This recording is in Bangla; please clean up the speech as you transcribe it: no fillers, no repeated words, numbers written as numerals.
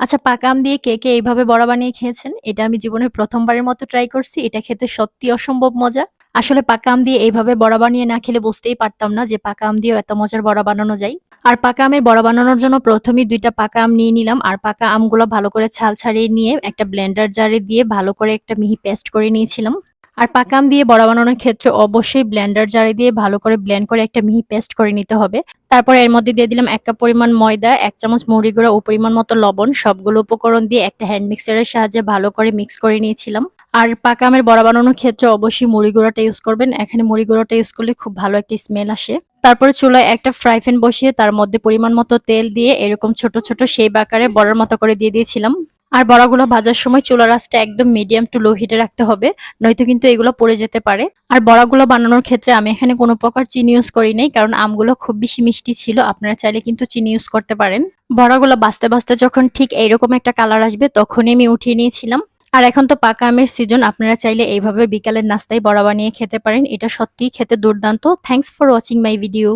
আচ্ছা, পাকা আম দিয়ে কে এইভাবে বড়া বানিয়ে খেয়েছেন? এটা আমি জীবনে ১ম বারের মতো ট্রাই করছি। এটা খেতে সত্যিই অসম্ভব মজা। আসলে পাকা আম দিয়ে এইভাবে বড়া বানিয়ে না খেলে বুঝতেই পারতাম না যে পাকা আম দিয়েও এত মজার বড়া বানানো যায়। আর পাকা আমের বড়া বানানোর জন্য ১ম এই ২ টা পাকা আম নিয়ে নিলাম। আর পাকা আমগুলো ভালো করে ছাল ছাড়িয়ে নিয়ে একটা ব্লেন্ডার জারে দিয়ে ভালো করে একটা মিহি পেস্ট করে নিয়েছিলাম। আর পাকা আম দিয়ে বড়া বানানোর ক্ষেত্রে অবশ্যই ব্লেন্ডার জারে দিয়ে ভালো করে ব্লেন্ড করে একটা মিহি পেস্ট করে নিতে হবে। তারপরে এর মধ্যে দিয়ে দিলাম ১ কাপ পরিমাণ ময়দা, ১ চামচ মুড়ি গুঁড়া ও পরিমাণ মতো লবণ। সবগুলো উপকরণ দিয়ে একটা হ্যান্ড মিক্সারের সাহায্যে ভালো করে মিক্স করে নিয়েছিলাম। আর পাকা আমের বড়া বানানোর ক্ষেত্রে অবশ্যই মুড়ি গুঁড়াটা ইউজ করবেন। এখানে মুড়ি গুঁড়াটা ইউজ করলে খুব ভালো একটা স্মেল আসে। তারপরে চুলায় একটা ফ্রাই প্যান বসিয়ে তার মধ্যে পরিমাণ মতো তেল দিয়ে এরকম ছোট, ছোট শেপ আকারে বড়ার মতো করে দিয়ে দিয়েছিলাম। আর বড়াগুলো ভাজার সময় চুলার আঁচটা একদম মিডিয়াম টু লো হিটে রাখতে হবে। নয়তো কিন্তু এগুলো পুড়ে যেতে পারে। আর বড়াগুলো বানানোর ক্ষেত্রে আমি এখানে কোনো প্রকার চিনি ইউজ করি নাই। কারণ আমগুলো খুব বেশি মিষ্টি ছিল। আপনারা চাইলে কিন্তু চিনি ইউজ করতে পারেন। বড়াগুলো ভাজতে, ভাজতে যখন ঠিক এইরকম একটা কালার আসবে তখনই আমি উঠিয়ে নিয়েছিলাম। আর এখন তো পাকা আমের সিজন। আপনারা চাইলে এইভাবে বিকালের নাস্তায় বড়া বানিয়ে খেতে পারেন। এটা সত্যিই খেতে দুর্দান্ত। Thanks for watching my video.